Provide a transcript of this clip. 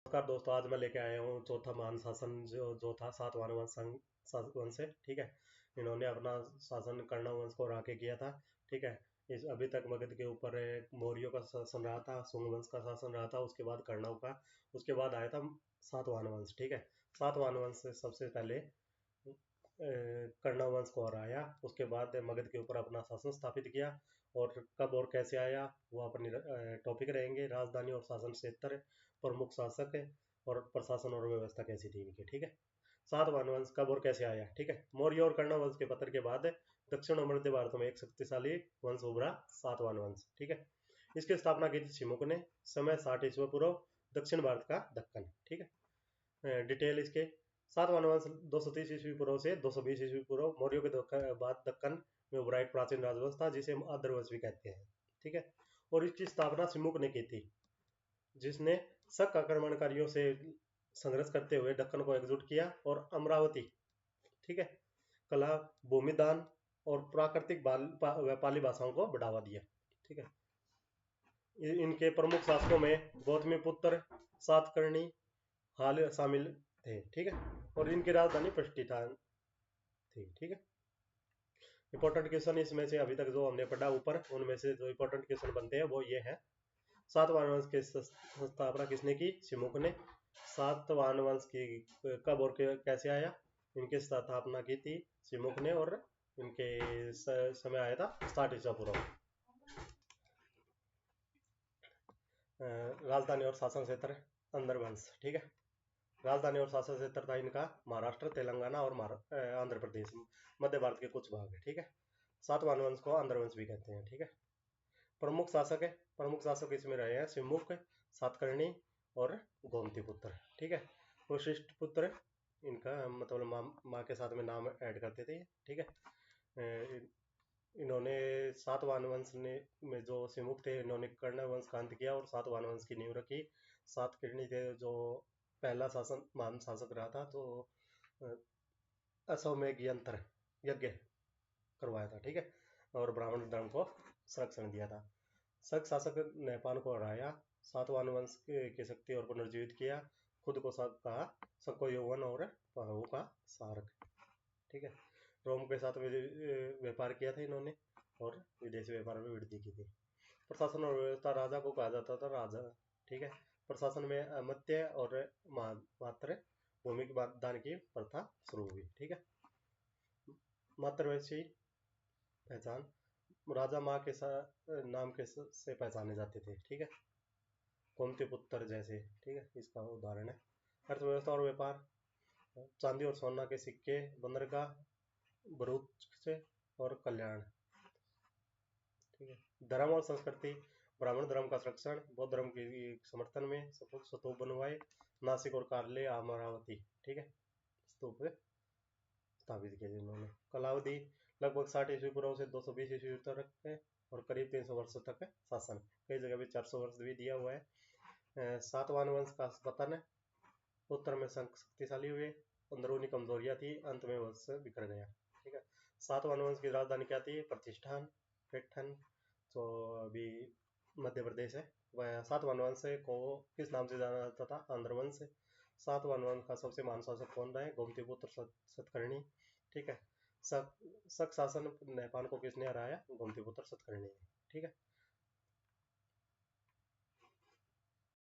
नमस्कार दोस्तों, आज मैं लेके आया हूँ चौथा महान शासन जो था सातवाहन वंश से। ठीक है। इन्होंने अपना शासन कर्ण वंश को हरा के किया था। ठीक है। इस अभी तक मगध के ऊपर मौर्यों का शासन रहा था, शुंग वंश का शासन रहा था, उसके बाद कर्णव का, उसके बाद आया था सातवाहन वंश। ठीक है। सातवाहन वंश से सबसे पहले कर्ण वंश को हराया, उसके बाद मगध के ऊपर अपना शासन स्थापित किया। और कब और कैसे आया वो अपनी टॉपिक रहेंगे। राजधानी और शासन क्षेत्र, प्रमुख शासक और प्रशासन और व्यवस्था कैसी थी इनकी। ठीक है। सातवाहन वंश कब और कैसे आया। ठीक है। मौर्य और कर्ण वंश के पतन के बाद दक्षिण और मध्य भारत में एक शक्तिशाली वंश उभरा, सातवाहन वंश। ठीक है। इसकी स्थापना की थी शिमुक ने, समय 60 ईस्वी पूर्व, दक्षिण भारत का दक्कन। ठीक है। डिटेल इसके, सातवाहन वंश 230 ईस्वी पूर्व से 220 ईस्वी पूर्व मौर्यों के बाद दक्कन में उभरा एक प्राचीन राजवंश था जिसे हम आर्य वंश भी कहते हैं। ठीक है। और इसकी स्थापना सिमुक ने की थी, जिसने शक आक्रमणकारियों से संघर्ष करते हुए दक्कन को एकजुट किया और अमरावती, ठीक है, कला, भूमिदान और प्राकृतिक पाली भाषाओं को बढ़ावा दिया। ठीक है। इनके प्रमुख शासकों में गौतमी पुत्र, सातकर्णी, हाल शामिल थे। ठीक है। और इनकी राजधानी प्रतिष्ठान थी। ठीक है। इंपॉर्टेंट क्वेश्चन इसमें से अभी तक जो हमने पढ़ा ऊपर, उनमें से जो इंपॉर्टेंट क्वेश्चन बनते हैं वो ये है। सातवाहन वंश की स्थापना किसने की? शिमुक ने। सातवाहन वंश की कब और कैसे आया? इनकी स्थापना की थी शिमुक ने, और इनके समय आया था 60 ईसा पूर्व। राजधानी और शासन क्षेत्र, अंदर वंश। ठीक है। राजधानी और शासन क्षेत्र था इनका महाराष्ट्र, तेलंगाना और आंध्र प्रदेश, मध्य भारत के कुछ भाग है। ठीक है। सातवाहन वंश को आंध्र वंश भी कहते हैं। ठीक है। प्रमुख शासक है, प्रमुख शासक इसमें रहे हैं शिमुक, सातकर्णी और गोमतीपुत्र। ठीक है। वशिष्ठ पुत्र इनका मतलब माँ के साथ में नाम ऐड करते थे। ठीक है। इन्होंने सातवाहन वंश ने में जो सिमुक थे, इन्होंने कर्ण वंश का अंत किया और सातवाहन वंश की नींव रखी। सातकर्णी थे जो पहला शासन महान शासक रहा था, तो अश्वमेध यंत्र यज्ञ करवाया था। ठीक है। और ब्राह्मण धर्म को संरक्षण दिया था। शक शासक नेपाल को हराया, सातवाहन वंश की शक्ति और पुनर्जीवित किया, खुद को सब कहा सबको यौवन और पहाड़ों का सारक। ठीक है। रोम के साथ व्यापार किया था इन्होंने, और विदेशी व्यापार में वृद्धि की थी। प्रशासन और व्यवस्था, राजा को कहा जाता था राजा। ठीक है। प्रशासन में अमत्य और मात्र भूमि के दान की प्रथा शुरू हुई। ठीक है। मातृवंशी पहचान, राजा माँ के नाम के से पहचाने जाते थे। ठीक है। गोमती पुत्र जैसे। ठीक है, इसका उदाहरण है। अर्थव्यवस्था और व्यापार, चांदी और सोना के सिक्के, बंदरगाह, भरूच से और कल्याण। ठीक है। धर्म और संस्कृति, ब्राह्मण धर्म का संरक्षण, बौद्ध धर्म के समर्थन में स्तूप बनवाए, नासिक और कारले, अमरावती। ठीक है, स्तूप स्थापित किए जिन्होंने। कलावधि लगभग 60 ईस्वी पूर्व से 220 ईस्वी तक है, और करीब 300 वर्षों तक शासन। कई जगह भी 400 वर्ष भी दिया हुआ है। सातवाहन वंश का पतन है, उत्तर में शक्तिशाली हुए, अंदरूनी कमजोरियां थी, अंत में वंश बिखर गया। ठीक है। सातवाहन वंश की राजधानी क्या थी? प्रतिष्ठान, पेठन, तो अभी मध्य प्रदेश है। वह सातवाहन वंश को किस नाम से जाना जाता था? आंध्र वंश। सातवाहन वंश का सबसे महान शासक कौन रहे? गोमतीपुत्र सतकर्णी। ठीक है। शक शासन नेपाल को किसने हराया? गोमतीपुत्र सतकर्णी ने। ठीक है।